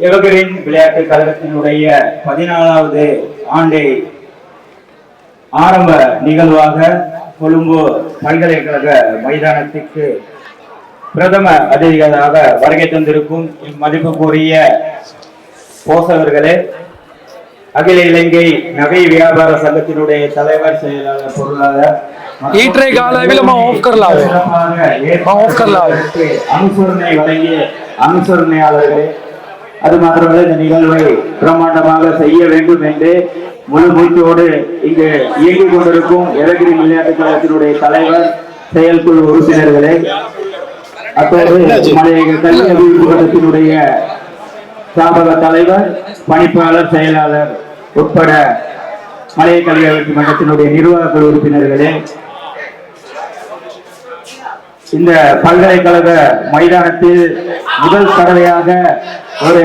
Evergreen விளையாட்டு கழகத்தினுடைய 14வது ஆண்டை ஆரம்ப நிகழ்வாக கொழும்பு பல்கலைக்கழக மைதானத்திற்கு பிரதம அதிதிகளாக வருகை தந்திருக்கும் இம்மதிப்புக்குரிய போசகர்களே, அகில இலங்கை நகை வியாபார சங்கத்தினுடைய தலைவர், செயலாளர், பொருளாளர் அனுசரணை வழங்கிய அனுசரணையாளர்களே, அது மாத்திரமல்ல இந்த நிகழ்வை பிரம்மாண்டமாக செய்ய வேண்டும் என்று முழு மூச்சோடு இங்கு இயங்கிக் கொண்டிருக்கும் எவர்கிரீன் விளையாட்டு கழகத்தினுடைய தலைவர், செயற்குழு உறுப்பினர்களே, அப்போது மலையக கல்வி அபிவிருத்தி கழகத்தினுடைய ஸ்தாபக தலைவர், பணிப்பாளர், செயலாளர் உட்பட மலையக கல்வி அபிவிருத்தி மன்றத்தினுடைய நிர்வாக குழு உறுப்பினர்களே, இந்த பல்கலைக்கழக மைதானத்தில் முதல் தடவையாக ஒரு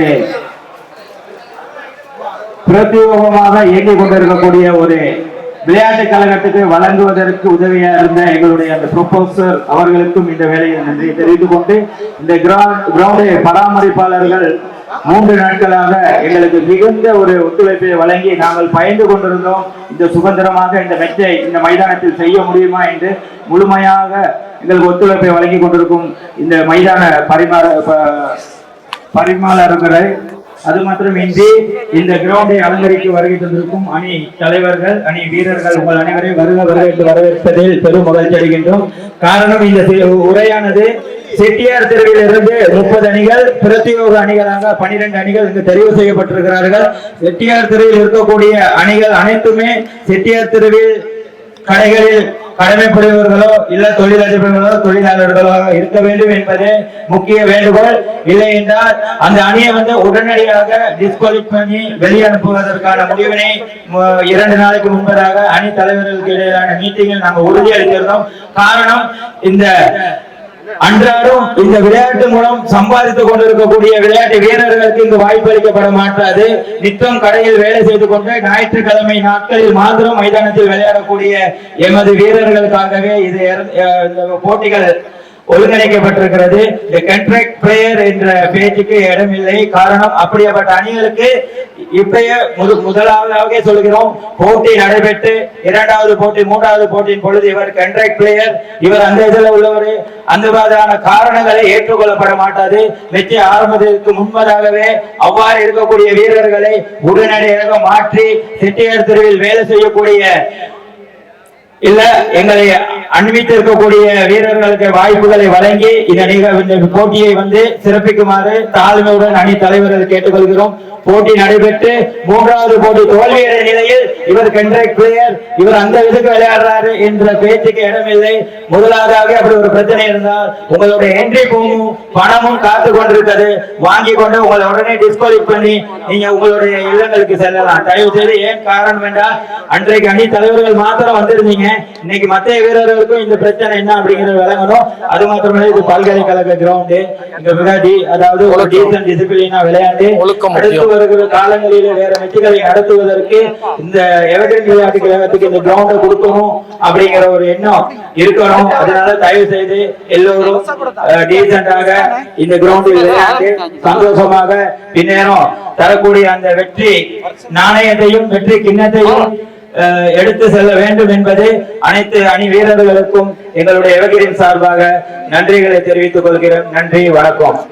பிரத்யேகமாக இயங்கிக் கொண்டிருக்கக்கூடிய ஒரு விளையாட்டு கழகத்துக்கு வழங்குவதற்கு உதவியா இருந்த எங்களுடைய அந்த ப்ரொபோசர் அவர்களுக்கும் இந்த வேலையை நன்றி தெரிவித்துக் கொண்டு, இந்த கிரவுண்டை பராமரிப்பாளர்கள் 3 நாட்களாக எங்களுக்கு மிகுந்த ஒரு ஒத்துழைப்பை வழங்கி நாங்கள் பயந்து கொண்டிருந்தோம். இந்த சுதந்திரமாக இந்த மெச்சை இந்த மைதானத்தில் செய்ய முடியுமா என்று முழுமையாக எங்களுக்கு ஒத்துழைப்பை வழங்கி கொண்டிருக்கும் இந்த மைதான பரிமாளர்களை, அது மாத்திரமின்றி இந்த கிரவுண்டை அலங்கரிக்க வருகை தந்திருக்கும் அணி தலைவர்கள், அணி வீரர்கள், உங்கள் அனைவரையும் வருக என்று வரவேற்பதில் பெரும் மகிழ்ச்சி அடைகின்றோம். காரணம், இந்த உரையானது செட்டியார் தெருவில் இருந்து 30 அணிகள், பிரத்யோக அணிகளாக 12 அணிகள் இங்கு தெரிவு செய்யப்பட்டிருக்கிறார்கள். செட்டியார் தெருவில் இருக்கக்கூடிய அணிகள் அனைத்துமே செட்டியார் தெருவில் கடைகளில் கடமைப்படுபவர்களோ இல்ல தொழிலதிபர்களோ தொழிலாளர்களோ இருக்க வேண்டும் என்பதே முக்கிய வேண்டுகோள். இல்லை என்றால் அந்த அணியை உடனடியாக டிஸ்குவாலிஃபை பண்ணி வெளியனுப்புவதற்கான முடிவினை 2 நாளைக்கு முன்பதாக அணி தலைவர்களுக்கு இடையிலான மீட்டிங்கில் நாங்கள் உறுதியளித்திருந்தோம். காரணம், இந்த அன்றாடம் இந்த விளையாட்டு மூலம் சம்பாதித்துக் கொண்டிருக்கக்கூடிய விளையாட்டு வீரர்களுக்கு இங்கு வாய்ப்பு அளிக்கப்பட மாட்டாது. நித்தம் கடையில் வேலை செய்து கொண்டு ஞாயிற்றுக்கிழமை நாட்களில் மாத்திரம் மைதானத்தில் விளையாடக்கூடிய எமது வீரர்களுக்காகவே இது போட்டிகள் ஒழுங்கமைக்கப்பட்டிருக்கிறது. இந்த கான்ட்ராக்ட் பிளேயர் என்ற பேச்சுக்கு இடமில்லை. காரணம், அப்படிப்பட்ட அணிகளுக்கு இப்பயே முதலாவதாக சொல்கிறோம், போட்டி நடைபெற்று 2வது போட்டி 3வது போட்டியின் பொழுது இவர் கான்ட்ராக்ட் பிளேயர், இவர் அந்த இதில் உள்ளவர், அந்த மாதிரியான காரணங்களை ஏற்றுக்கொள்ளப்பட மாட்டாது. வெற்றி ஆரம்பத்திற்கு முன்பதாகவே அவ்வாறு இருக்கக்கூடிய வீரர்களை உடனடியாக மாற்றி செட்டியார் தெருவில் வேலை செய்யக்கூடிய இல்ல எங்களை அனுமதித்து இருக்கக்கூடிய வீரர்களுக்கு வாய்ப்புகளை வழங்கி இந்த போட்டியை சிறப்பிக்குமாறு தாழ்மையுடன் அணி தலைவர்கள் கேட்டுக்கொள்கிறோம். போட்டி நடைபெற்று 3வது போட்டி தோல்வியடைய நிலையில் இவர் கான்ட்ராக்ட் பிளேயர், இவர் அந்த விதத்துக்கு விளையாடுறாரு என்ற பேச்சுக்கு இடமில்லை. முதலாவதாக அப்படி ஒரு பிரச்சனை இருந்தால் உங்களுடைய என்ட்ரி போகும் பணமும் காத்து கொண்டிருக்கிறது, வாங்கி கொண்டு உங்களை உடனே டிஸ்குவாலிஃபை பண்ணி நீங்க உங்களுடைய இல்லங்களுக்கு செல்லலாம். தயவு செய்து, ஏன் காரணம் என்றால் அன்றைக்கு அணி தலைவர்கள் மாத்திரம் வந்திருந்தீங்க, இன்னைக்கு மத்திய வீரர்களுக்கும் இந்த பிரச்சனை என்ன அப்படிங்கறது விளங்கணும். அது மாத்திரமே இது பல்கலைக்கழக கிரவுண்டு, அதாவது ஒரு டீசன்ட் டிசிப்ளினா விளையாண்டு அடுத்து வருகிற காலங்களிலே வேற மெச்சுகளை நடத்துவதற்கு இந்த எவர்கிரீன் விளையாட்டு கழகத்துக்கு இந்த கிரவுண்டை கொடுக்கணும் அப்படிங்கிற ஒரு எண்ணம் இருக்கணும். அதனால தயவு செய்து எல்லோரும் டீசென்டாக இந்த கிரவுண்டில் விளையாண்டு சந்தோஷமாக பின்னேறும் தரக்கூடிய அந்த வெற்றி நாணயத்தையும் வெற்றி கிண்ணத்தையும் எடுத்து செல்ல வேண்டும் என்பது அனைத்து அணி வீரர்களுக்கும் எங்களுடைய எவர்கிரீன் சார்பாக நன்றிகளை தெரிவித்துக் கொள்கிறேன். நன்றி, வணக்கம்.